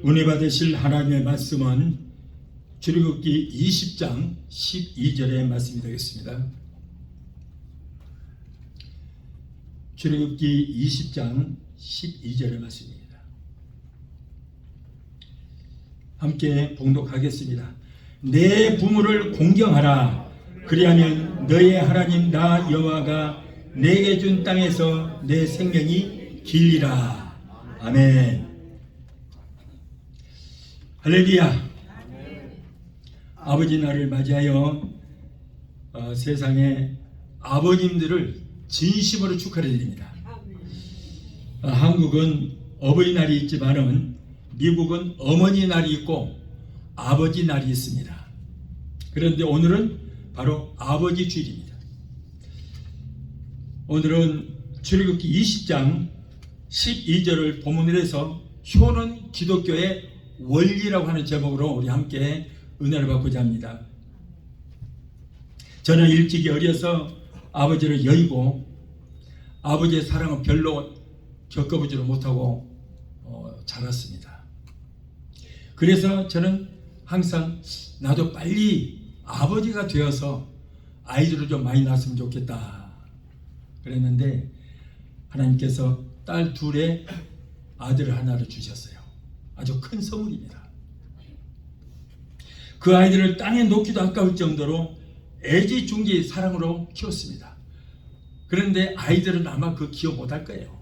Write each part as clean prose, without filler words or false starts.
은혜 받으실 하나님의 말씀은 출애굽기 20장 12절의 말씀이 되겠습니다. 출애굽기 20장 12절의 말씀입니다. 함께 봉독하겠습니다. 내 부모를 공경하라. 그리하면 너의 하나님 나 여호와가 내게 준 땅에서 내 생명이 길리라. 아멘. 할렐루야. 아버지 날을 맞이하여 세상의 아버님들을 진심으로 축하를 드립니다. 한국은 어버이날이 있지만은 미국은 어머니 날이 있고 아버지 날이 있습니다. 그런데 오늘은 바로 아버지 주일입니다. 오늘은 출애굽기 20장 12절을 본문으로 해서 효는 기독교의 원리라고 하는 제목으로 우리 함께 은혜를 받고자 합니다. 저는 일찍이 어려서 아버지를 여의고 아버지의 사랑은 별로 겪어보지를 못하고 자랐습니다. 그래서 저는 항상 나도 빨리 아버지가 되어서 아이들을 좀 많이 낳았으면 좋겠다 그랬는데 하나님께서 딸 둘에 아들 하나를 주셨어요. 아주 큰 선물입니다. 그 아이들을 땅에 놓기도 아까울 정도로 애지중지 사랑으로 키웠습니다. 그런데 아이들은 아마 그 기억 못할 거예요.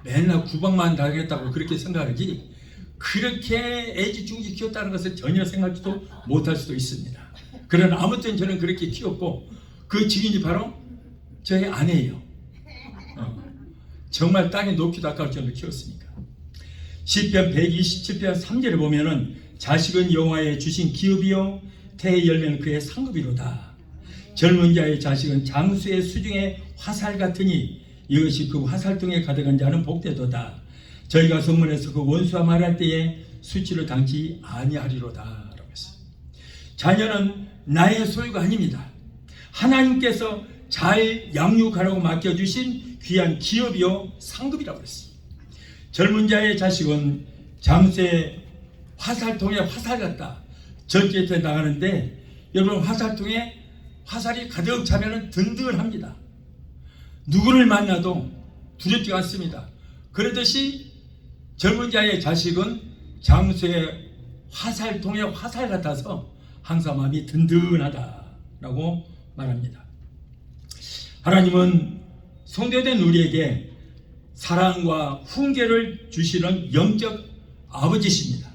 맨날 구박만 당했다고 그렇게 생각하지 그렇게 애지중지 키웠다는 것을 전혀 생각지도 못할 수도 있습니다. 그러나 아무튼 저는 그렇게 키웠고 그 주인이 바로 저희 아내예요. 정말 땅에 놓기도 아까울 정도로 키웠으니까. 시편 127편 3절에 보면은 자식은 여호와의 주신 기업이요 태의 열매는 그의 상급이로다. 젊은 자의 자식은 장수의 수중의 화살 같으니 이것이 그 화살통에 가득한 자는 복되도다. 저희가 선문에서 그 원수와 말할 때에 수치를 당치 아니하리로다 라고 했어요. 자녀는 나의 소유가 아닙니다. 하나님께서 잘 양육하라고 맡겨주신 귀한 기업이요 상급이라고 했어요. 젊은 자의 자식은 장수의 화살통에 화살 같다. 전쟁터에 나가는데 여러분 화살통에 화살이 가득 차면 든든합니다. 누구를 만나도 두렵지가 않습니다. 그러듯이 젊은 자의 자식은 장수의 화살통에 화살 같아서 항상 마음이 든든하다라고 말합니다. 하나님은 성도된 우리에게 사랑과 훈계를 주시는 영적 아버지십니다.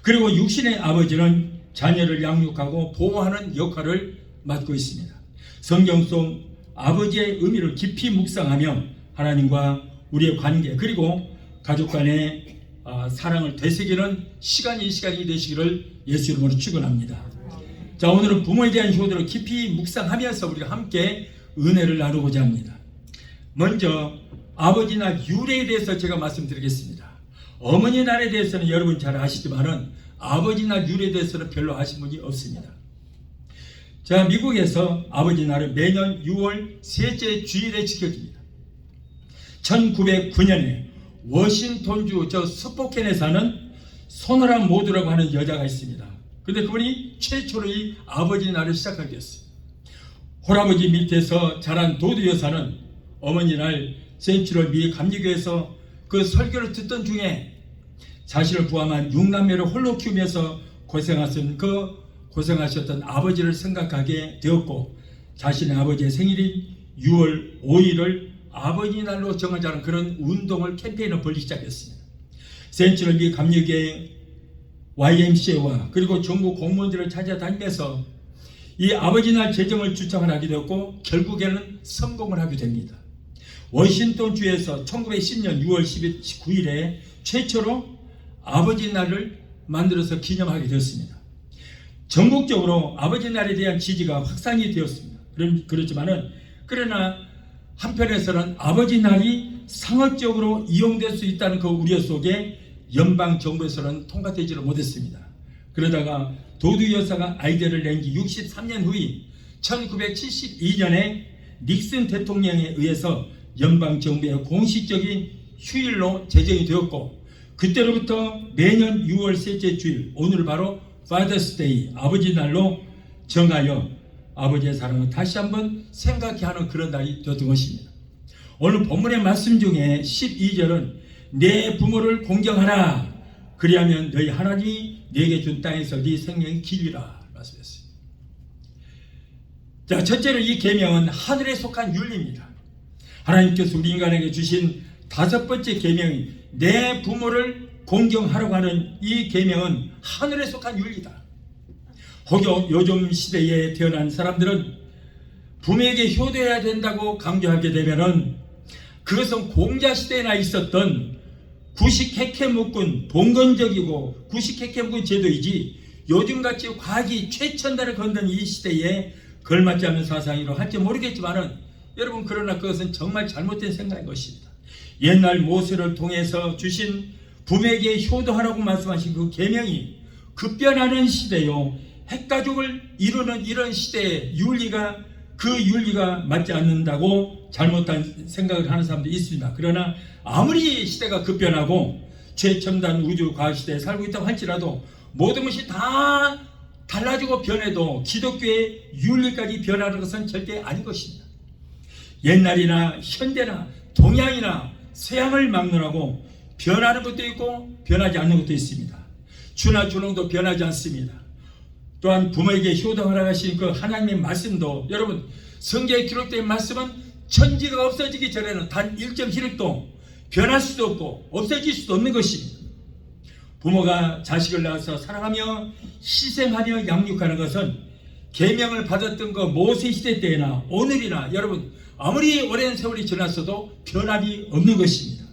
그리고 육신의 아버지는 자녀를 양육하고 보호하는 역할을 맡고 있습니다. 성경 속 아버지의 의미를 깊이 묵상하며 하나님과 우리의 관계 그리고 가족 간의 사랑을 되새기는 시간이 되시기를 예수 이름으로 축원합니다. 자, 오늘은 부모에 대한 효도를 깊이 묵상하면서 우리가 함께 은혜를 나누고자 합니다. 먼저 아버지 날 유래에 대해서 제가 말씀드리겠습니다. 어머니 날에 대해서는 여러분 잘 아시지만은 아버지 날 유래에 대해서는 별로 아신 분이 없습니다. 자, 미국에서 아버지 날은 매년 6월 셋째 주일에 지켜집니다. 1909년에 워싱턴주 스포켄에 사는 소노라 모드라고 하는 여자가 있습니다. 근데 그분이 최초로 이 아버지 날을 시작하게 됐어요. 홀아버지 밑에서 자란 도두 여사는 어머니 날 센츄럴 미 감리교에서 그 설교를 듣던 중에 자신을 부함한 6남매를 홀로 키우면서 고생하셨던 아버지를 생각하게 되었고 자신의 아버지의 생일인 6월 5일을 아버지 날로 정하자는 그런 운동을 캠페인을 벌이기 시작했습니다. 센츄럴 미 감리교의 YMCA와 그리고 정부 공무원들을 찾아다니면서 이 아버지 날 제정을 주창을 하게 되었고 결국에는 성공을 하게 됩니다. 워싱턴 주에서 1910년 6월 19일에 최초로 아버지 날을 만들어서 기념하게 되었습니다. 전국적으로 아버지 날에 대한 지지가 확산이 되었습니다. 그러나 한편에서는 아버지 날이 상업적으로 이용될 수 있다는 그 우려 속에 연방 정부에서는 통과되지를 못했습니다. 그러다가 도두 여사가 아이디어를 낸 지 63년 후인 1972년에 닉슨 대통령에 의해서 연방 정부의 공식적인 휴일로 제정이 되었고 그때로부터 매년 6월 셋째 주일, 오늘 바로 Father's Day, 아버지 날로 정하여 아버지의 사랑을 다시 한번 생각해 하는 그런 날이 되었던 것입니다. 오늘 본문의 말씀 중에 12절은 내 부모를 공경하라. 그리하면 너희 하나님이 네게 준 땅에서 네 생명이 길리라 말씀했어요. 자, 첫째로 이 계명은 하늘에 속한 윤리입니다. 하나님께서 우리 인간에게 주신 다섯 번째 계명이 내 부모를 공경하라고 하는 이 계명은 하늘에 속한 윤리다. 혹여 요즘 시대에 태어난 사람들은 부모에게 효도해야 된다고 강조하게 되면은 그것은 공자시대에나 있었던 구식해캐 묶은 봉건적이고 구식해캐 묶은 제도이지 요즘같이 과학이 최첨단을 건든 이 시대에 걸맞지 않는 사상이로 할지 모르겠지만은 여러분, 그러나 그것은 정말 잘못된 생각인 것입니다. 옛날 모세를 통해서 주신 부모에게 효도하라고 말씀하신 그 계명이 급변하는 시대요, 핵가족을 이루는 이런 시대의 윤리가, 그 윤리가 맞지 않는다고 잘못한 생각을 하는 사람도 있습니다. 그러나 아무리 시대가 급변하고 최첨단 우주 과학 시대에 살고 있다고 할지라도 모든 것이 다 달라지고 변해도 기독교의 윤리까지 변하는 것은 절대 아닌 것입니다. 옛날이나 현대나 동양이나 서양을 막론하고 변하는 것도 있고 변하지 않는 것도 있습니다. 주나 주농도 변하지 않습니다. 또한 부모에게 효도하라 하신 그 하나님의 말씀도, 여러분, 성경에 기록된 말씀은 천지가 없어지기 전에는 단 1.1획도 변할 수도 없고 없어질 수도 없는 것입니다. 부모가 자식을 낳아서 사랑하며 희생하며 양육하는 것은 계명을 받았던 그 모세 시대 때나 오늘이나 여러분 아무리 오랜 세월이 지났어도 변함이 없는 것입니다.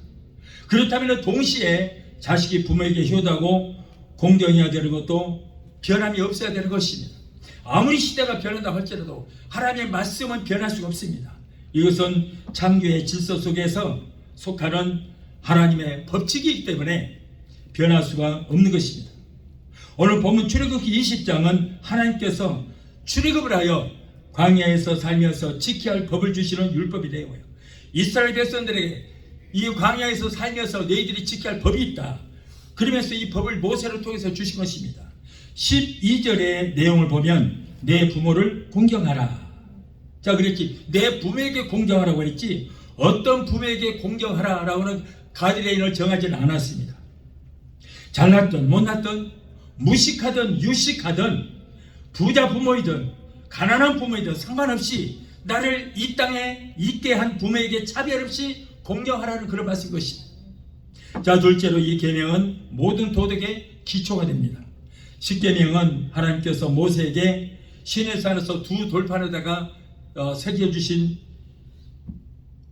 그렇다면 동시에 자식이 부모에게 효도하고 공경해야 되는 것도 변함이 없어야 되는 것입니다. 아무리 시대가 변한다고 할지라도 하나님의 말씀은 변할 수가 없습니다. 이것은 창조의 질서 속에서 속하는 하나님의 법칙이기 때문에 변할 수가 없는 것입니다. 오늘 본문 출애굽기 20장은 하나님께서 출애굽을 하여 광야에서 살면서 지켜야 할 법을 주시는 율법이 되고요, 이스라엘 백성들에게 이 광야에서 살면서 너희들이 지켜야 할 법이 있다, 그러면서 이 법을 모세를 통해서 주신 것입니다. 12절의 내용을 보면 내 부모를 공경하라. 자, 그랬지, 내 부모에게 공경하라고 했지 어떤 부모에게 공경하라라고는 가이드라인을 정하지는 않았습니다. 잘났든 못났든 무식하든 유식하든 부자 부모이든 가난한 부모이든 상관없이 나를 이 땅에 있게 한 부모에게 차별 없이 공경하라는 그런 말씀인 것입니다. 자, 둘째로 이 계명은 모든 도덕의 기초가 됩니다. 십계명은 하나님께서 모세에게 시내산에서 두 돌판에다가 새겨주신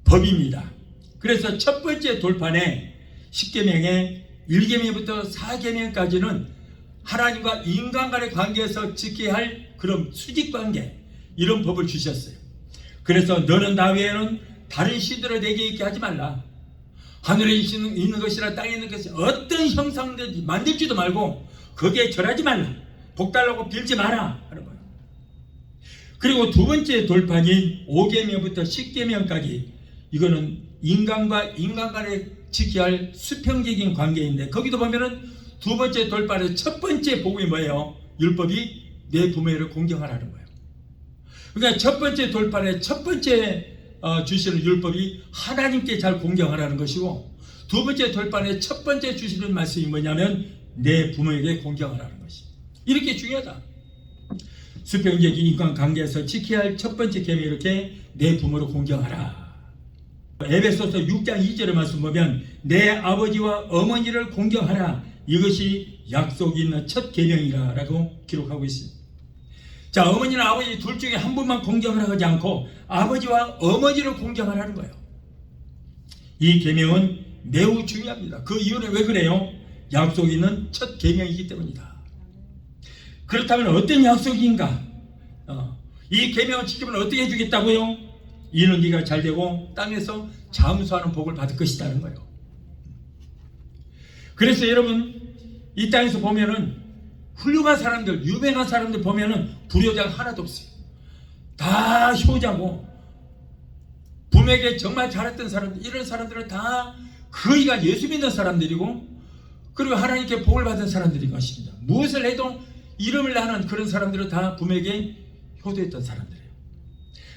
법입니다. 그래서 첫 번째 돌판에 십계명의 1계명부터 4계명까지는 하나님과 인간 간의 관계에서 지켜야 할 그런 수직관계, 이런 법을 주셨어요. 그래서 너는 나 외에는 다른 신들을 내게 있게 하지 말라. 하늘에 있는 것이나 땅에 있는 것이 어떤 형상든지 만들지도 말고 거기에 절하지 말라. 복달라고 빌지 마라 하는 거예요. 그리고 두 번째 돌판인 5계명부터 10계명까지, 이거는 인간과 인간 간에 지켜야 할 수평적인 관계인데, 거기도 보면은 두 번째 돌판의 첫 번째 복음이 뭐예요? 율법이 내 부모를 공경하라는 거예요. 그러니까 첫 번째 돌판의 첫 번째 주시는 율법이 하나님께 잘 공경하라는 것이고, 두 번째 돌판의 첫 번째 주시는 말씀이 뭐냐면 내 부모에게 공경하라는 것이, 이렇게 중요하다. 수평적인 인간 관계에서 지켜야 할 첫 번째 계명이 이렇게 내 부모를 공경하라. 에베소서 6장 2절의 말씀 보면 내 아버지와 어머니를 공경하라, 이것이 약속이 있는 첫 계명이라 라고 기록하고 있습니다. 자, 어머니나 아버지 둘 중에 한 분만 공경을 하지 않고 아버지와 어머니를 공경하라는 거예요. 이 계명은 매우 중요합니다. 그 이유는 왜 그래요? 약속이 있는 첫 계명이기 때문이다. 그렇다면 어떤 약속인가? 이 계명을 지키면 어떻게 해주겠다고요? 이는 네가 잘되고 땅에서 장수하는 복을 받을 것이라는 거예요. 그래서 여러분, 이 땅에서 보면은 훌륭한 사람들, 유명한 사람들 보면은 불효자가 하나도 없어요. 다 효자고, 부모에게 정말 잘했던 사람들, 이런 사람들은 다 거의가 예수 믿는 사람들이고, 그리고 하나님께 복을 받은 사람들인 것입니다. 무엇을 해도 이름을 나는 그런 사람들은 다 부모에게 효도했던 사람들이에요.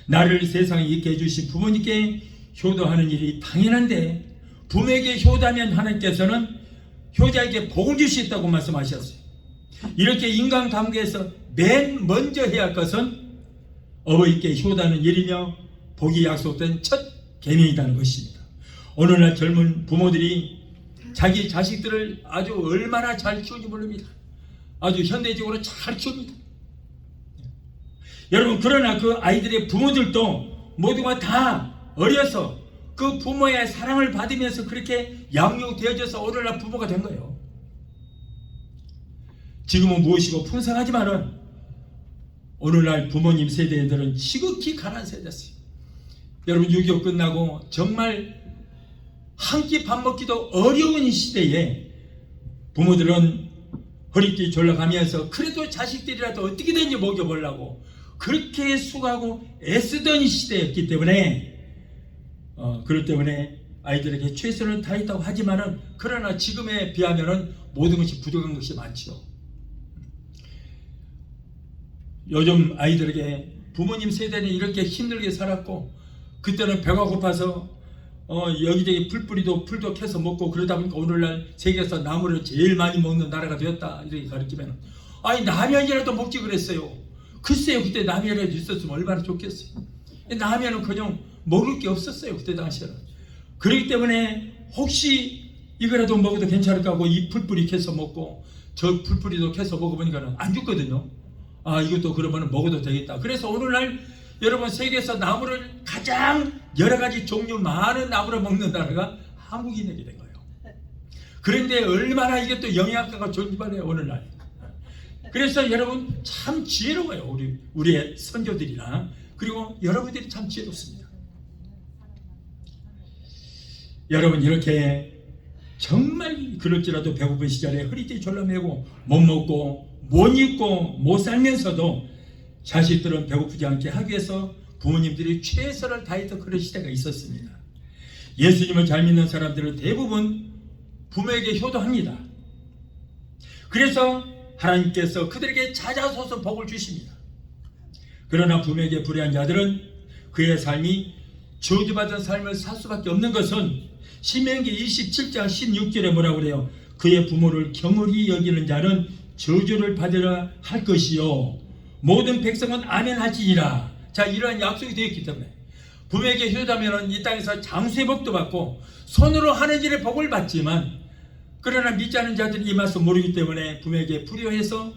나를 세상에 있게 해주신 부모님께 효도하는 일이 당연한데, 부모에게 효도하면 하나님께서는 효자에게 복을 줄 수 있다고 말씀하셨어요. 이렇게 인간관계에서 맨 먼저 해야 할 것은 어버이께 효도하는 일이며 복이 약속된 첫 계명이라는 것입니다. 오늘날 젊은 부모들이 자기 자식들을 아주 얼마나 잘 키우는지 모릅니다. 아주 현대적으로 잘 키웁니다. 여러분, 그러나 그 아이들의 부모들도 모두가 다 어려서 그 부모의 사랑을 받으면서 그렇게 양육되어져서 오늘날 부모가 된 거예요. 지금은 무엇이고 풍성하지만은 오늘날 부모님 세대들은 지극히 가난한 세대였어요. 여러분, 6.25 끝나고 정말 한 끼 밥 먹기도 어려운 이 시대에 부모들은 허리띠 졸라가면서 그래도 자식들이라도 어떻게든지 먹여보려고 그렇게 수고하고 애쓰던 이 시대였기 때문에 그렇기 때문에 아이들에게 최선을 다했다고 하지만은, 그러나 지금에 비하면은 모든 것이 부족한 것이 많죠. 요즘 아이들에게 부모님 세대는 이렇게 힘들게 살았고, 그때는 배가 고파서 여기저기 풀도 캐서 먹고, 그러다 보니까 오늘날 세계에서 나물을 제일 많이 먹는 나라가 되었다, 이렇게 가르치면, 아니 라면이라도 먹지 그랬어요. 글쎄요, 그때 라면이라도 있었으면 얼마나 좋겠어요. 라면은 그냥 먹을 게 없었어요, 그때 당시에는. 그렇기 때문에 혹시 이거라도 먹어도 괜찮을까 하고 이 풀뿌리 캐서 먹고 저 풀뿌리도 캐서 먹어보니까 안 죽거든요. 아, 이것도 그러면 먹어도 되겠다. 그래서 오늘날 여러분, 세계에서 나물을 가장 여러 가지 종류 많은 나물을 먹는 나라가 한국이 되게 된 거예요. 그런데 얼마나 이게 또 영양가가 존재해요, 오늘날. 그래서 여러분 참 지혜로워요, 우리의 선조들이나, 그리고 여러분들이 참 지혜롭습니다. 여러분, 이렇게 정말 그럴지라도 배고픈 시절에 허리띠 졸라매고 못 먹고 못 입고 못 살면서도 자식들은 배고프지 않게 하기 위해서 부모님들이 최선을 다했던 그런 시대가 있었습니다. 예수님을 잘 믿는 사람들은 대부분 부모에게 효도합니다. 그래서 하나님께서 그들에게 찾아서서 복을 주십니다. 그러나 부모에게 불의한 자들은 그의 삶이 저주받은 삶을 살 수밖에 없는 것은 신명기 27장 16절에 뭐라고 그래요? 그의 부모를 경홀히 여기는 자는 저주를 받으라 할 것이요 모든 백성은 아멘 하지니라. 자, 이러한 약속이 되어 있기 때문에 부모에게 효도하면 이 땅에서 장수의 복도 받고 손으로 하는 일의 복을 받지만, 그러나 믿지 않는 자들이 이 말씀 모르기 때문에 부모에게 불효해서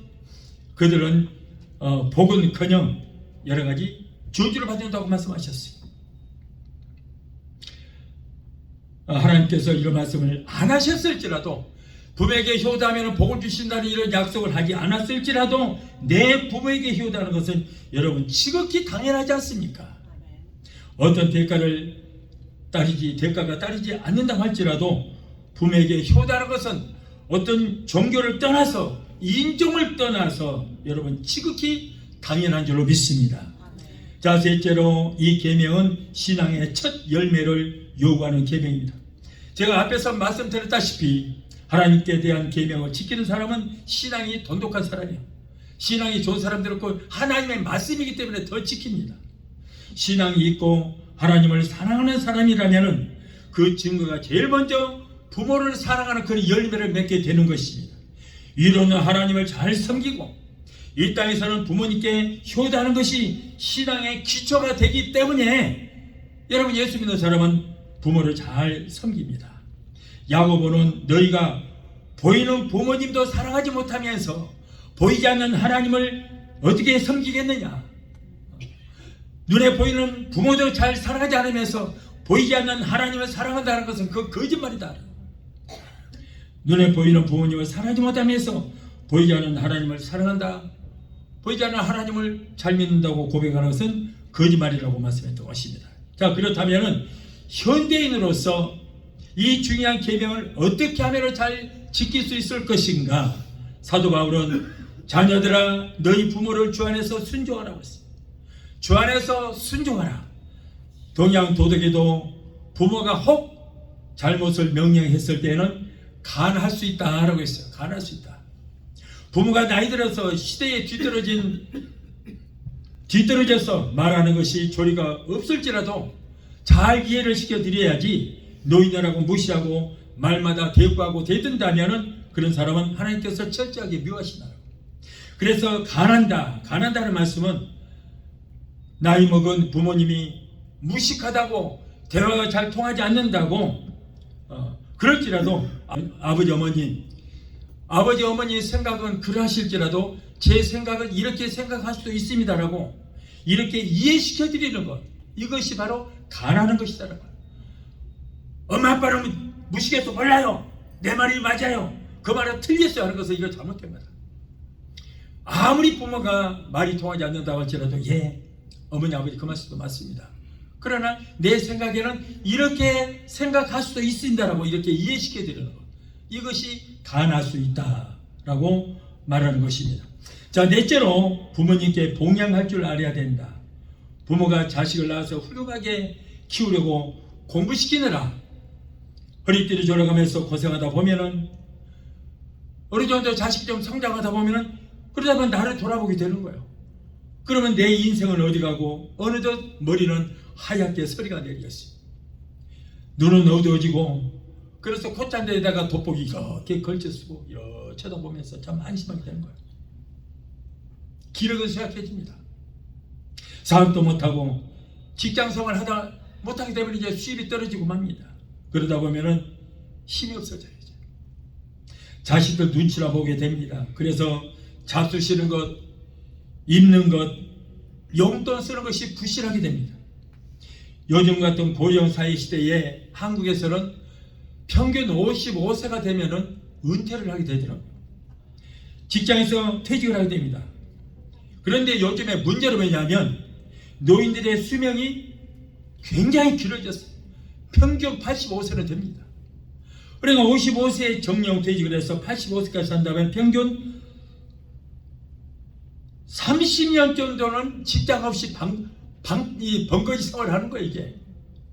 그들은 복은커녕 여러 가지 저주를 받는다고 말씀하셨어요. 하나님께서 이런 말씀을 안 하셨을지라도, 부모에게 효도하면 복을 주신다는 이런 약속을 하지 않았을지라도 내 부모에게 효도하는 것은 여러분 지극히 당연하지 않습니까? 어떤 대가가 따르지 않는다고 할지라도 부모에게 효도하는 것은 어떤 종교를 떠나서, 인종을 떠나서 여러분 지극히 당연한 줄로 믿습니다. 자, 셋째로 이 계명은 신앙의 첫 열매를 요구하는 계명입니다. 제가 앞에서 말씀드렸다시피 하나님께 대한 계명을 지키는 사람은 신앙이 돈독한 사람이에요. 신앙이 좋은 사람들은 그 하나님의 말씀이기 때문에 더 지킵니다. 신앙이 있고 하나님을 사랑하는 사람이라면 그 증거가 제일 먼저 부모를 사랑하는 그런 열매를 맺게 되는 것입니다. 위로는 하나님을 잘 섬기고 이 땅에서는 부모님께 효도하는 것이 신앙의 기초가 되기 때문에 여러분, 예수 믿는 사람은 부모를 잘 섬깁니다. 야고보는 너희가 보이는 부모님도 사랑하지 못하면서 보이지 않는 하나님을 어떻게 섬기겠느냐? 눈에 보이는 부모도 잘 사랑하지 않으면서 보이지 않는 하나님을 사랑한다는 것은 그 거짓말이다. 눈에 보이는 부모님을 사랑하지 못하면서 보이지 않는 하나님을 사랑한다, 보이지 않는 하나님을 잘 믿는다고 고백하는 것은 거짓말이라고 말씀했던 것입니다. 자, 그렇다면 현대인으로서 이 중요한 계명을 어떻게 하면 잘 지킬 수 있을 것인가? 사도 바울은 자녀들아 너희 부모를 주 안에서 순종하라고 했습니다. 주 안에서 순종하라. 동양 도덕에도 부모가 혹 잘못을 명령했을 때는 간할 수 있다라고 했어요. 간할 수 있다. 부모가 나이 들어서 시대에 뒤떨어져서 말하는 것이 조리가 없을지라도 잘 이해를 시켜드려야지 노인이라고 무시하고 말마다 대꾸하고 대든다면은 그런 사람은 하나님께서 철저하게 미워하시나요. 그래서 간한다는 말씀은 나이 먹은 부모님이 무식하다고 대화가 잘 통하지 않는다고 그럴지라도 아버지 어머니 생각은 그러하실지라도 제 생각은 이렇게 생각할 수도 있습니다라고 이렇게 이해시켜 드리는 것, 이것이 바로 간하는 것이다라고. 엄마 아빠는 무식해서 몰라요. 내 말이 맞아요. 그 말은 틀렸어요 하는 것은 이거 잘못된 거다. 아무리 부모가 말이 통하지 않는다고 할지라도 어머니 아버지 그 말씀도 맞습니다. 그러나 내 생각에는 이렇게 생각할 수도 있습니다라고 이렇게 이해시켜 드리는 것, 이것이 간할 수 있다라고 말하는 것입니다. 자, 넷째로 부모님께 봉양할 줄 알아야 된다. 부모가 자식을 낳아서 훌륭하게 키우려고 공부시키느라 허리띠를 졸아가면서 고생하다 보면은 어느 정도 자식이 좀 성장하다 보면은 그러다 보면 나를 돌아보게 되는 거예요. 그러면 내 인생은 어디 가고 어느덧 머리는 하얗게 서리가 내리겠어요. 눈은 어두워지고 그래서 콧잔대에다가 돋보기 이렇게 걸쳐쓰고 쳐다보면서 참 안심하게 되는 거예요. 기력은 쇠약해집니다. 사업도 못하고 직장생활 하다 못하게 되면 이제 수입이 떨어지고 맙니다. 그러다 보면은 힘이 없어져요. 자식들 눈치나 보게 됩니다. 그래서 잡수 시는 것, 입는 것, 용돈 쓰는 것이 부실하게 됩니다. 요즘 같은 고령 사회 시대에 한국에서는 평균 55세가 되면은 은퇴를 하게 되더라고요. 직장에서 퇴직을 하게 됩니다. 그런데 요즘에 문제는 뭐냐면 노인들의 수명이 굉장히 길어졌어요. 평균 85세는 됩니다. 그러니까 55세에 정년 퇴직을 해서 85세까지 산다면 평균 30년 정도는 직장 없이 번거지 생활을 하는 거예요. 이게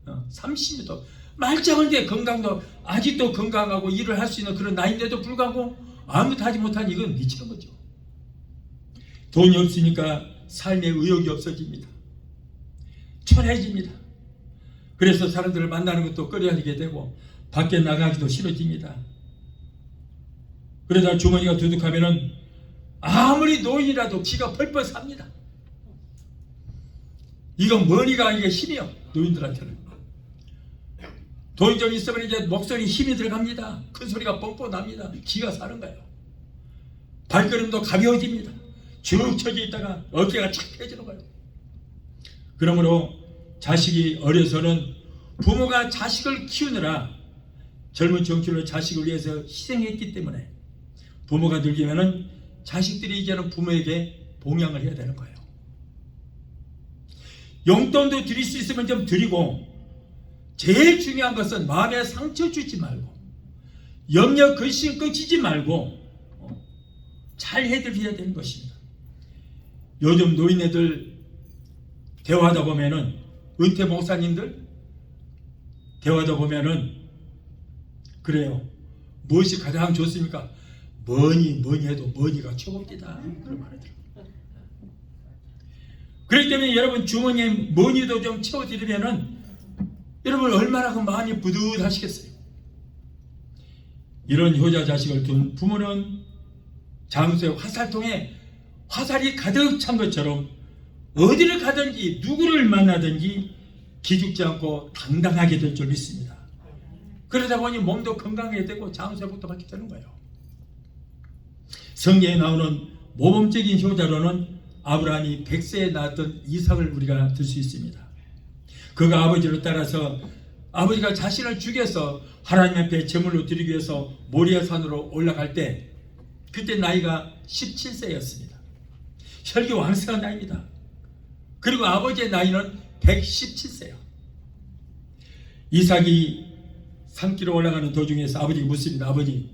30년 말짱한데 건강도 아직도 건강하고 일을 할 수 있는 그런 나이인데도 불구하고 아무것도 하지 못한 이건 미치는 거죠. 돈이 없으니까 삶의 의욕이 없어집니다. 초라해집니다. 그래서 사람들을 만나는 것도 꺼려하게 되고 밖에 나가기도 싫어집니다. 그러다 주머니가 두둑하면은 아무리 노인이라도 기가 펄펄 삽니다. 이건 머리가 이게 힘이요. 노인들한테는 돈이 좀 있으면 이제 목소리 힘이 들어갑니다. 큰 소리가 뻥뻥 납니다. 기가 사는 거예요. 발걸음도 가벼워집니다. 쭉 처져 있다가 어깨가 착 펴지는 거예요. 그러므로 자식이 어려서는 부모가 자식을 키우느라 젊은 정치로 자식을 위해서 희생했기 때문에 부모가 늙으면은 자식들이 이제는 부모에게 봉양을 해야 되는 거예요. 용돈도 드릴 수 있으면 좀 드리고, 제일 중요한 것은 마음에 상처 주지 말고 염려 근심 끊기지 말고 잘 해드려야 되는 것입니다. 요즘 노인네들 대화하다 보면은 은퇴 목사님들 대화하다 보면은 그래요. 무엇이 가장 좋습니까? 뭐니 해도 뭐니가 최고입니다. 그런 말을 들어요. 그렇기 때문에 여러분 주머니에 뭐니도 좀 채워드리면은 여러분 얼마나 그 마음이 뿌듯하시겠어요. 이런 효자 자식을 둔 부모는 장소의 화살통에 화살이 가득 찬 것처럼 어디를 가든지 누구를 만나든지 기죽지 않고 당당하게 될 줄 믿습니다. 그러다 보니 몸도 건강하게 되고 장수부터 받게 되는 거예요. 성경에 나오는 모범적인 효자로는 아브라함이 100세에 낳았던 이삭을 우리가 들 수 있습니다. 그가 아버지를 따라서 아버지가 자신을 죽여서 하나님 앞에 제물로 드리기 위해서 모리아 산으로 올라갈 때 그때 나이가 17세였습니다. 혈기왕성한 나이입니다. 그리고 아버지의 나이는 117세요. 이삭이 산길로 올라가는 도중에서 아버지가 묻습니다. 아버지,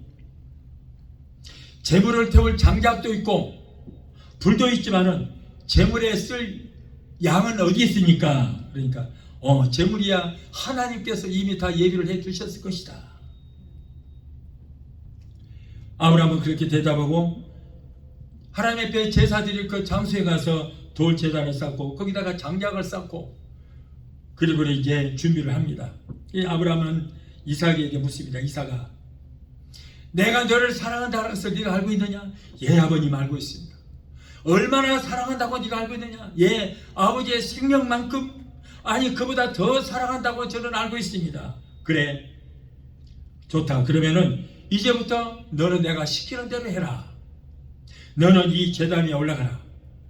제물을 태울 장작도 있고 불도 있지만은 제물에 쓸 양은 어디 있습니까? 그러니까 제물이야 하나님께서 이미 다 예비를 해 두셨을 것이다. 아브라함은 그렇게 대답하고 하나님 앞에 제사 드릴 그 장소에 가서 돌 제단을 쌓고 거기다가 장작을 쌓고 그리고 이제 준비를 합니다. 이 아브라함은 이삭에게 묻습니다. 이삭아, 내가 너를 사랑한다는 것을 네가 알고 있느냐? 예, 아버님 알고 있습니다. 얼마나 사랑한다고 네가 알고 있느냐? 예, 아버지의 생명만큼, 아니 그보다 더 사랑한다고 저는 알고 있습니다. 그래, 좋다. 그러면은 이제부터 너는 내가 시키는 대로 해라. 너는 이 제단 위에 올라가라.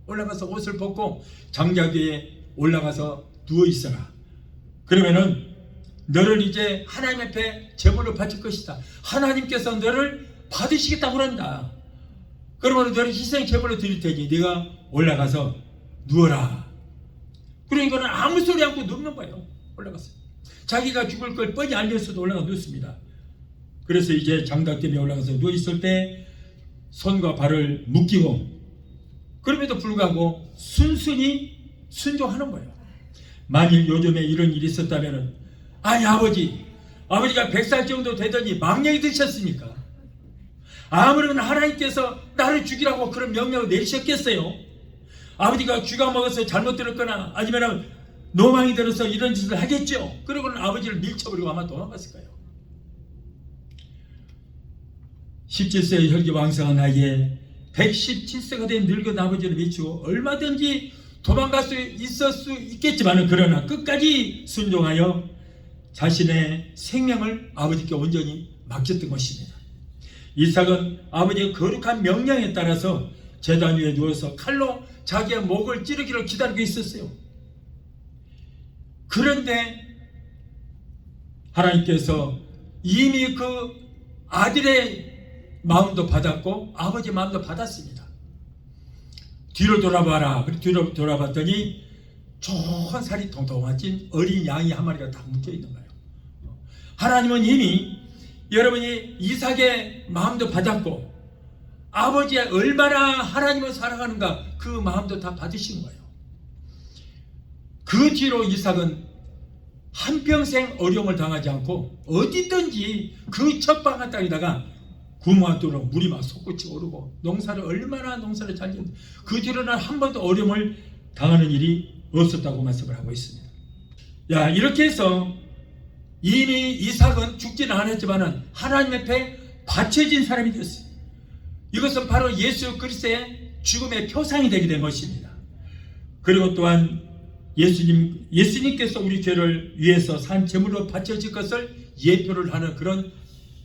올라가서 옷을 벗고 장작 위에 올라가서 누워 있어라. 그러면은 너를 이제 하나님 앞에 제물로 바칠 것이다. 하나님께서 너를 받으시겠다고 그런다. 그러면 너를 희생 제물로 드릴 테니 네가 올라가서 누워라. 그러니까는 아무 소리 않고 눕는 거예요. 올라가서 자기가 죽을 걸 뻔히 알면서도 올라가 눕습니다. 그래서 이제 장작 때문에 올라가서 누워 있을 때 손과 발을 묶이고 그럼에도 불구하고 순순히 순종하는 거예요. 만일 요즘에 이런 일이 있었다면 아니 아버지가 100살 정도 되더니 망령이 드셨습니까? 아무런 하나님께서 나를 죽이라고 그런 명령을 내리셨겠어요? 아버지가 쥐가 먹어서 잘못 들었거나 아니면 노망이 들어서 이런 짓을 하겠죠. 그러고는 아버지를 밀쳐버리고 아마 도망갔을 거예요. 17세의 혈기왕성한 나이에 117세가 된 늙은 아버지를 미치고 얼마든지 도망갈 수 있을 수 있겠지만 그러나 끝까지 순종하여 자신의 생명을 아버지께 온전히 맡겼던 것입니다. 이삭은 아버지의 거룩한 명령에 따라서 제단 위에 누워서 칼로 자기의 목을 찌르기를 기다리고 있었어요. 그런데 하나님께서 이미 그 아들의 마음도 받았고 아버지 마음도 받았습니다. 뒤로 돌아봐라. 뒤로 돌아봤더니 좋은 살이 통통한 찐 어린 양이 한 마리가 딱 묶여 있는 거예요. 하나님은 이미 여러분이 이삭의 마음도 받았고 아버지의 얼마나 하나님을 사랑하는가 그 마음도 다 받으신 거예요. 그 뒤로 이삭은 한평생 어려움을 당하지 않고 어디든지 그 척박한 땅에다가 구멍 뚫어 물이 막 솟구치 오르고 농사를 잘 짓는 그 뒤로는 한 번도 어려움을 당하는 일이 없었다고 말씀을 하고 있습니다. 야, 이렇게 해서 이미 이삭은 죽지는 않았지만 하나님 앞에 바쳐진 사람이 되었어요. 이것은 바로 예수 그리스도의 죽음의 표상이 되게 된 것입니다. 그리고 또한 예수님께서 우리 죄를 위해서 산 제물로 바쳐질 것을 예표를 하는 그런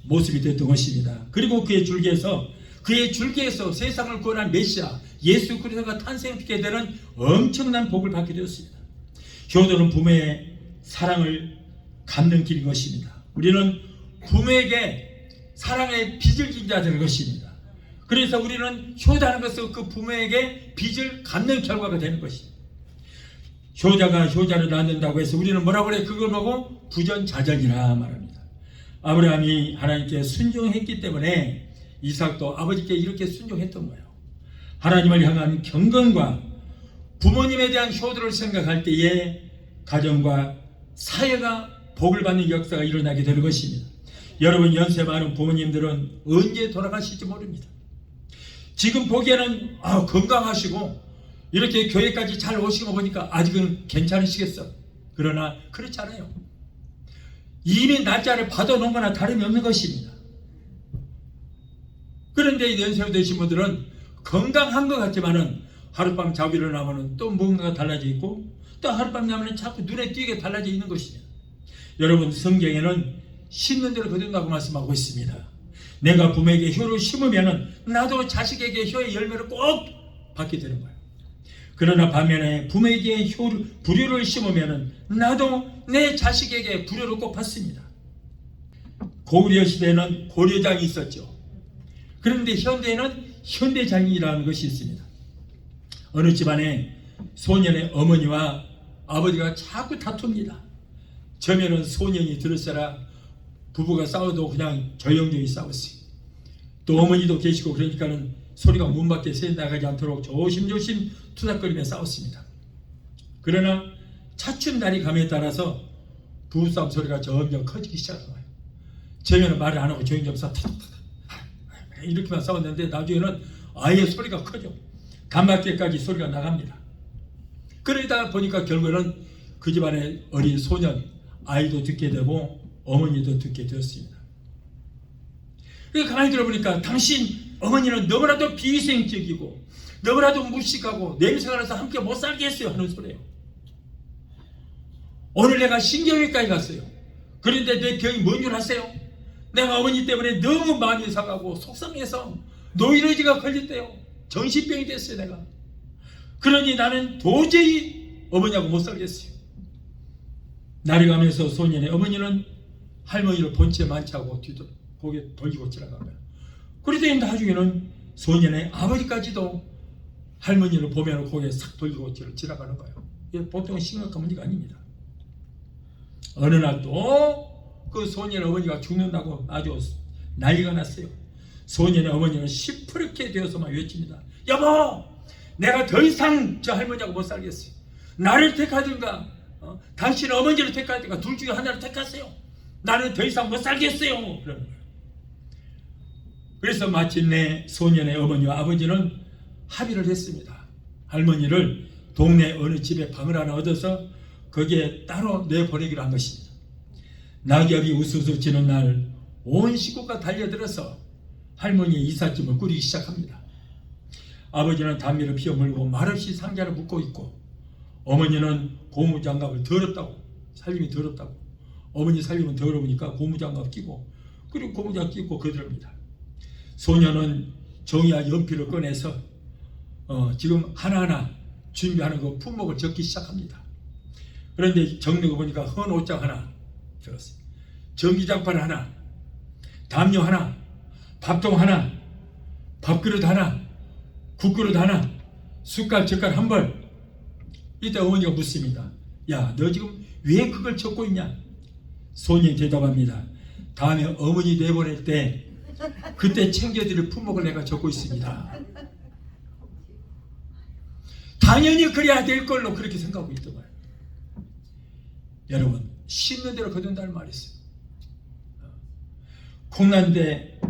모습이 됐던 것입니다. 그리고 그의 줄기에서 세상을 구원한 메시아 예수 그리스도가 탄생하게 되는 엄청난 복을 받게 되었습니다. 효도는 부모의 사랑을 갚는 길인 것입니다. 우리는 부모에게 사랑의 빚을 진 자 되는 것입니다. 그래서 우리는 효도하는 것은 그 부모에게 빚을 갚는 결과가 되는 것입니다. 효자가 효자를 낳는다고 해서 우리는 뭐라고 그래? 그걸 보고 부전자전이라 말합니다. 아브라함이 하나님께 순종했기 때문에 이삭도 아버지께 이렇게 순종했던 거예요. 하나님을 향한 경건과 부모님에 대한 효도를 생각할 때에 가정과 사회가 복을 받는 역사가 일어나게 되는 것입니다. 여러분 연세 많은 부모님들은 언제 돌아가실지 모릅니다. 지금 보기에는 건강하시고 이렇게 교회까지 잘 오시는 거 보니까 아직은 괜찮으시겠어. 그러나 그렇지 않아요. 이미 날짜를 받아놓은 거나 다름이 없는 것입니다. 그런데 연세가 되신 분들은 건강한 것 같지만은 하룻밤 자고 일어나면은 또 뭔가가 달라져 있고 또 하룻밤 자면은 자꾸 눈에 띄게 달라져 있는 것입니다. 여러분 성경에는 심는 대로 거둔다고 말씀하고 있습니다. 내가 부모에게 효를 심으면은 나도 자식에게 효의 열매를 꼭 받게 되는 거예요. 그러나 반면에 부모에게 불효를 심으면은 나도 내 자식에게 불효를 꼭 받습니다. 고구려 시대에는 고려장이 있었죠. 그런데 현대에는 현대장이라는 것이 있습니다. 어느 집안에 소년의 어머니와 아버지가 자꾸 다툽니다. 처음에는 소년이 들었어라 부부가 싸워도 그냥 조용조용히 싸웠어요. 또 어머니도 계시고 그러니까는 소리가 문 밖에 새 나가지 않도록 조심조심 투닥거리며 싸웠습니다. 그러나 차츰 날이 감에 따라서 부부싸움 소리가 점점 커지기 시작한 거예요. 처음에는 말을 안 하고 조용히 싸워 이렇게만 싸웠는데 나중에는 아예 소리가 커져. 간밖에까지 소리가 나갑니다. 그러다 보니까 결국에는 그 집안의 어린 소년, 아이도 듣게 되고 어머니도 듣게 되었습니다. 그래서 가만히 들어보니까 당신 어머니는 너무나도 비위생적이고 너무나도 무식하고 냄새가 나서 함께 못 살겠어요 하는 소리예요. 오늘 내가 신경외과에 갔어요. 그런데 내 병이 뭔 줄 아세요? 내가 어머니 때문에 너무 많이 상하고 속상해서 노이로지가 걸렸대요. 정신병이 됐어요 내가. 그러니 나는 도저히 어머니하고 못 살겠어요. 날이 가면서 소년의 어머니는 할머니를 본 채 만취하고 뒤도 고개 돌리고 지나간 거예요. 그러더니 나중에는 소년의 아버지까지도 할머니를 보면 고개 싹 돌리고 지나가는 거예요. 이게 보통 심각한 문제가 아닙니다. 어느 날 또 그 소년의 어머니가 죽는다고 아주 난리가 났어요. 소년의 어머니는 시퍼렇게 되어서만 외칩니다. 여보, 내가 더 이상 저 할머니하고 못 살겠어요. 나를 택하든가 당신 어머니를 택하든가 둘 중에 하나를 택하세요. 나는 더 이상 못 살겠어요. 그러는 거예요. 그래서 마침내 소년의 어머니와 아버지는 합의를 했습니다. 할머니를 동네 어느 집에 방을 하나 얻어서 거기에 따로 내보내기로 한 것입니다. 낙엽이 우수수 지는 날 온 식구가 달려들어서 할머니의 이삿짐을 꾸리기 시작합니다. 아버지는 담배를 피워 물고 말없이 상자를 묶고 있고, 어머니는 고무장갑을 더럽다고, 살림이 더럽다고, 어머니 살림은 더러우니까 고무장갑 끼고, 그리고 고무장갑 끼고 그럽니다. 소녀는 종이와 연필을 꺼내서 지금 하나하나 준비하는 그 품목을 적기 시작합니다. 그런데 적는 거 보니까 헌 옷장 하나 적었어요. 전기장판 하나, 담요 하나, 밥통 하나, 밥그릇 하나, 국그릇 하나, 숟갈, 젓갈 한 벌. 이때 어머니가 묻습니다. 야, 너 지금 왜 그걸 적고 있냐? 소년이 대답합니다. 다음에 어머니 내보낼 때 그때 챙겨드릴 품목을 내가 적고 있습니다. 당연히 그래야 될 걸로 그렇게 생각하고 있던 거예요. 여러분, 심는 대로 거둔다는 말이 있어요. 콩 난데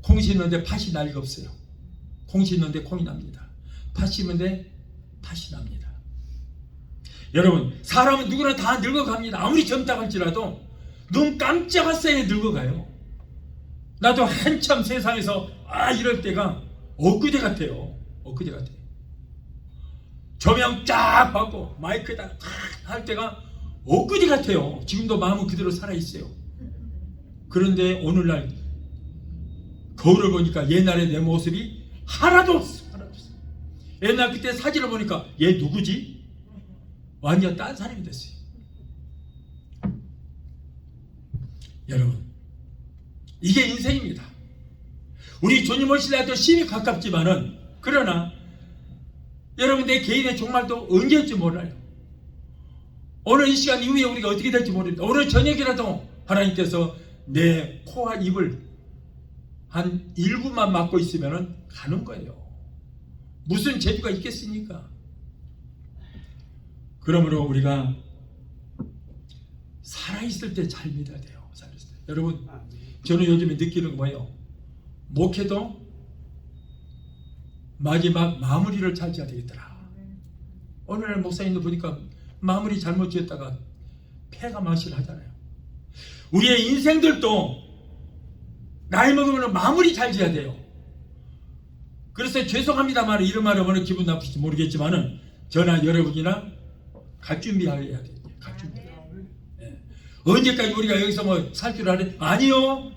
콩 심는데 팥이 날 리가 없어요. 콩 심는데 콩이 납니다. 팥 심는데 팥이 납니다. 여러분, 사람은 누구나 다 늙어갑니다. 아무리 젊다고 할지라도 눈 깜짝할 새에 늙어가요. 나도 한참 세상에서 이럴 때가 엊그제 같아요. 엊그제 같아요. 조명 쫙 받고 마이크에다가 탁 할 때가 엊그제 같아요. 지금도 마음은 그대로 살아있어요. 그런데 오늘날 거울을 보니까 옛날에 내 모습이 하나도 없어. 하나도 없어. 옛날 그때 사진을 보니까 얘 누구지? 완전 딴 사람이 됐어요. 여러분, 이게 인생입니다. 우리 주님을 신뢰해도 심히 가깝지만은, 그러나 여러분, 내 개인의 종말도 언제일지 몰라요. 오늘 이 시간 이후에 우리가 어떻게 될지 모릅니다. 오늘 저녁이라도 하나님께서 내 코와 입을 한 일부만 막고 있으면 가는 거예요. 무슨 재주가 있겠습니까? 그러므로 우리가 살아있을 때 잘 믿어야 돼요. 살아있을 때. 여러분, 저는 요즘에 느끼는 거 뭐예요? 목회도 마지막 마무리를 잘 지어야 되겠더라. 오늘날 목사님도 보니까 마무리 잘못 지었다가 폐가 망신하잖아요. 우리의 인생들도 나이 먹으면 마무리 잘 지어야 돼요. 그래서 죄송합니다만 이런 말을 하면 기분 나쁘실지 모르겠지만은 저나 여러분이나 갈 준비해야 돼요. 갈 준비. 네. 언제까지 우리가 여기서 뭐 살 줄 알아요? 아니요.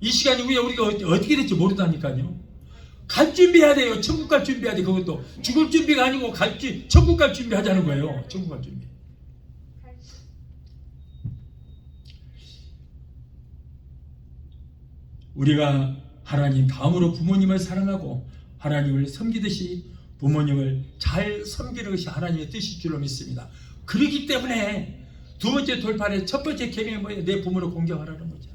이 시간 이후에 우리가 어떻게 될지 모르다니까요. 갈 준비해야 돼요. 천국 갈 준비해야 돼. 그것도 죽을 준비가 아니고 천국 갈 준비하자는 거예요. 천국 갈 준비. 우리가 하나님 다음으로 부모님을 사랑하고 하나님을 섬기듯이 부모님을 잘 섬기는 것이 하나님의 뜻일 줄로 믿습니다. 그렇기 때문에 두 번째 돌파의 첫 번째 계명이 뭐예요? 내 부모를 공경하라는 거죠.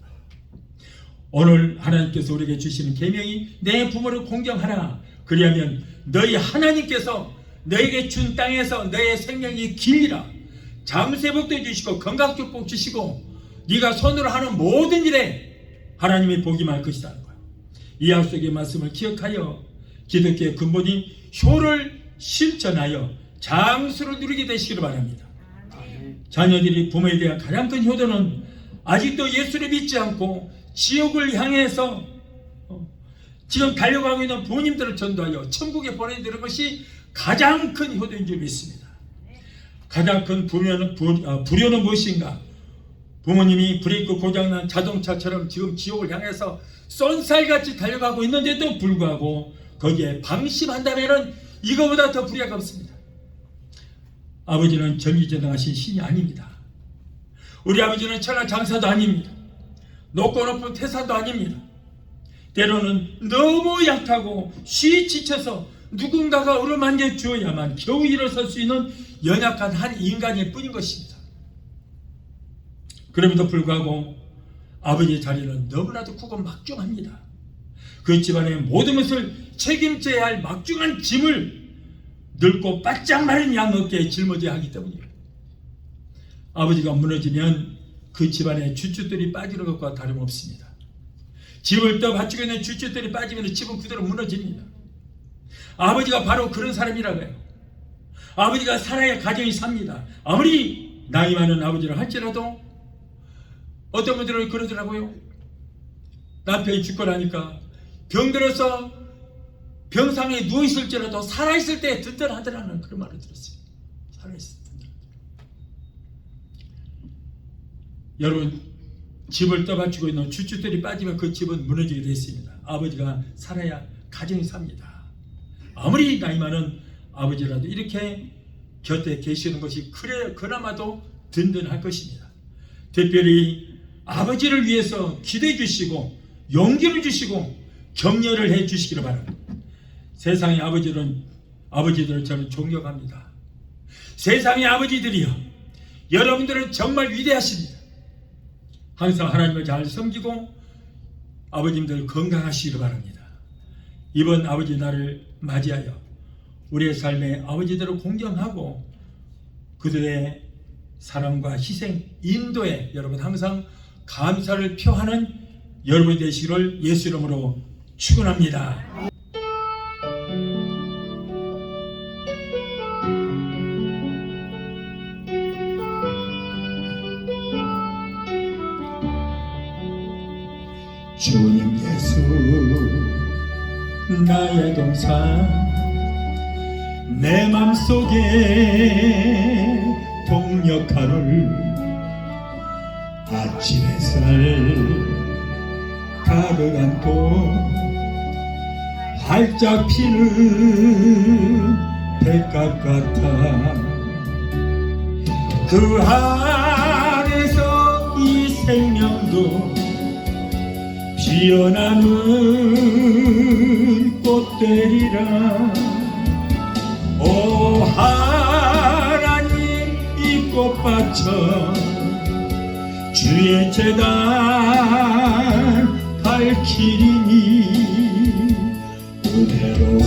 오늘 하나님께서 우리에게 주시는 계명이 내 부모를 공경하라. 그리하면 너희 하나님께서 너에게 준 땅에서 너의 생명이 길리라. 잠세복도 주시고 건강축복 주시고 네가 손으로 하는 모든 일에 하나님의 복이 많을 것이라는 거예요. 이 약속의 말씀을 기억하여 기독교의 근본인 효를 실천하여 장수를 누리게 되시기를 바랍니다. 자녀들이 부모에 대한 가장 큰 효도는 아직도 예수를 믿지 않고 지옥을 향해서 지금 달려가고 있는 부모님들을 전도하여 천국에 보내드리는 것이 가장 큰 효도인 줄 믿습니다. 가장 큰 불효는 무엇인가? 부모님이 브레이크 고장난 자동차처럼 지금 지옥을 향해서 쏜살같이 달려가고 있는데도 불구하고 거기에 방심한다면 이거보다 더 불의가 없습니다. 아버지는 전지전능하신 신이 아닙니다. 우리 아버지는 천하장사도 아닙니다. 높고 높은 태산도 아닙니다. 때로는 너무 약하고 쉬 지쳐서 누군가가 어루만져 주어야만 겨우 일어설 수 있는 연약한 한 인간일 뿐인 것입니다. 그럼에도 불구하고 아버지의 자리는 너무나도 크고 막중합니다. 그 집안의 모든 것을 책임져야 할 막중한 짐을 늙고 바짝 마른 양 어깨에 짊어져야 하기 때문입니다. 아버지가 무너지면 그 집안의 주춧돌이 빠지는 것과 다름없습니다. 집을 떠받치고 있는 주춧돌이 빠지면 집은 그대로 무너집니다. 아버지가 바로 그런 사람이라고 해요. 아버지가 살아야 가정이 삽니다. 아무리 나이 많은 아버지를 할지라도 어떤 분들은 그러더라고요. 남편이 죽고 나니까 병들어서 병상에 누워있을지라도 살아있을 때 든든하더라는 그런 말을 들었어요. 살아있을 때 든든하더라. 여러분, 집을 떠받치고 있는 주춧돌이 빠지면 그 집은 무너지게 되어 있습니다. 아버지가 살아야 가정이 삽니다. 아무리 나이 많은 아버지라도 이렇게 곁에 계시는 것이 그나마도 든든할 것입니다. 특별히 아버지를 위해서 기도해 주시고 용기를 주시고 격려를 해 주시기를 바랍니다. 세상의 아버지들을 저는 존경합니다. 세상의 아버지들이요, 여러분들은 정말 위대하십니다. 항상 하나님을 잘 섬기고 아버님들 건강하시기를 바랍니다. 이번 아버지 날을 맞이하여 우리의 삶의 아버지들을 공경하고 그들의 사랑과 희생, 인도에 여러분 항상 감사를 표하는 여러분이 되시기를 예수 이름으로 축원합니다. 주님 예수 나의 동산 내 맘속에 동역하는 아침 햇살 가득 안고 활짝 피는 백합 같아 그 안에서 이 생명도 피어나는 꽃들이라 오 하나님 이 꽃밭처럼 주의 재단 밝히리니 은혜로운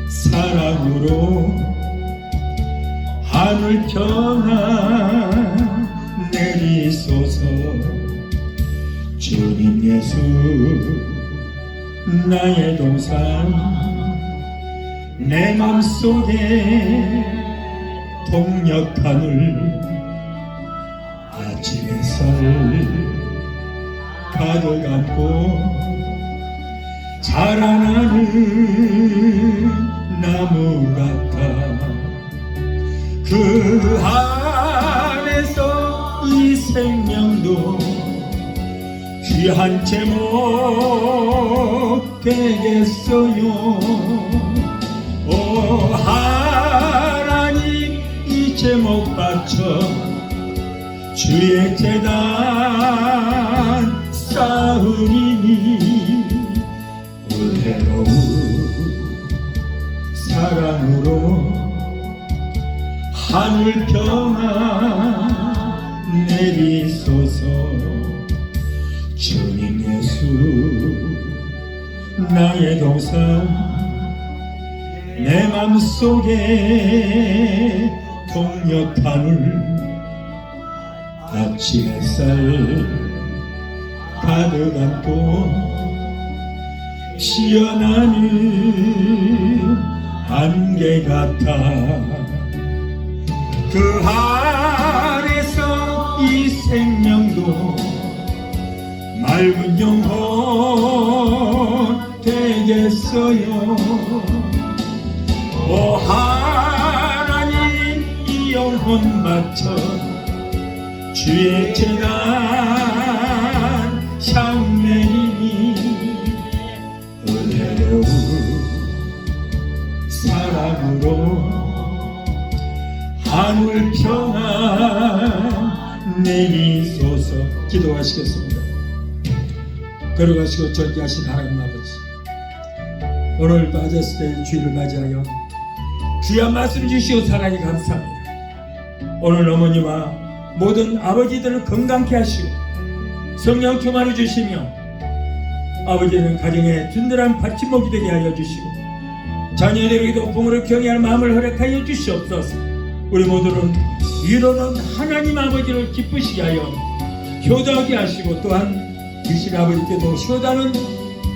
사랑으로 하늘 평안 내리소서. 주님 예수 나의 동산 내 맘속에 동역하늘 아침 햇살 가득 안고 자라나는 나무 같아 그 안에서 이 생명도 귀한 제목 되겠어요. 오 하나님 이 제목 바쳐 주의 재단 쌓으리니 은혜로운 사랑으로 하늘 평안 내리소서. 주님 예수 나의 동산 내 맘속에 동역하늘 아침 햇살 가득 안고 피어나는 안개 같아 그 안에서 이 생명도 맑은 영혼 되겠어요. 오 하나님 이 영혼 바쳐 주의 재단 향내리니 은혜로운 사랑으로 하늘 평안 내리소서. 기도하시겠습니다. 걸어가시고 존귀하신 하나님 아버지, 오늘 빠졌을 때 주일을 맞이하여 귀한 말씀 주시오 사랑이 감사합니다. 오늘 어머니와 모든 아버지들을 건강케 하시고 성령 충만해 주시며 아버지는 가정에 든든한 받침목이 되게 하여 주시고 자녀들에게도 부모를 경외할 마음을 허락하여 주시옵소서. 우리 모두는 위로는 하나님 아버지를 기쁘시게 하여 효도하게 하시고 또한 유신 아버지께도 효도하는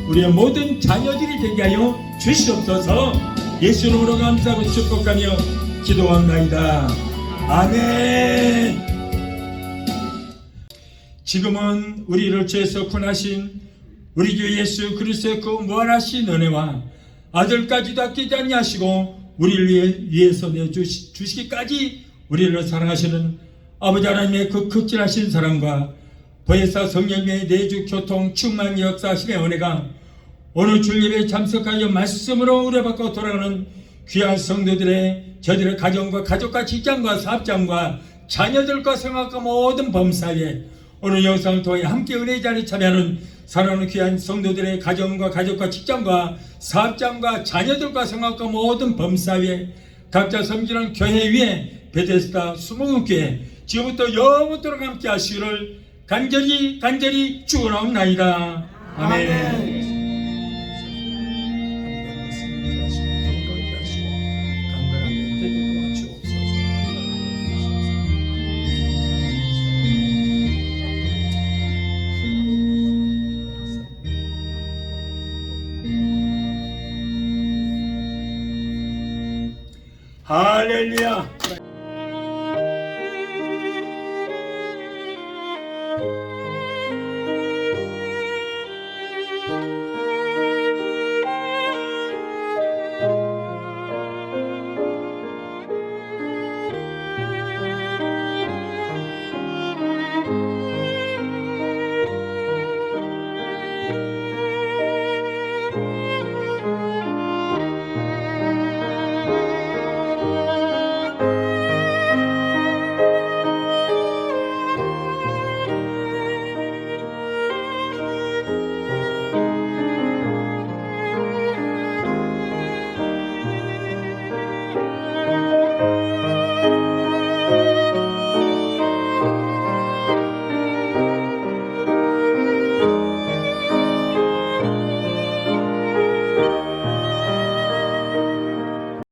우리의 모든 자녀들이 되게 하여 주시옵소서. 예수 이름으로 감사하고 축복하며 기도합나이다. 아멘. 지금은 우리를 죄에서 구원하신 우리 주 예수 그리스도의 그 무한하신 은혜와 아들까지도 아끼지 아니하시고 우리를 위해서 내주시기까지 우리를 사랑하시는 아버지 하나님의 그 극진하신 사랑과 보혜사 성령의 내주 교통 충만 역사하심의 은혜가 오늘 주일예배에 참석하여 말씀으로 의뢰받고 돌아가는 귀한 성도들의 저들의 가정과 가족과 직장과 사업장과 자녀들과 생각과 모든 범사에 오늘 영상을 통해 함께 은혜의 자리에 참여하는 사랑하는 귀한 성도들의 가정과 가족과 직장과 사업장과 자녀들과 생각과 모든 범사에 각자 섬기는 교회 위에 베데스다 수목교회 지금부터 영원토록 함께 하시기를 간절히 축원하옵나이다. 아멘. 할렐루야.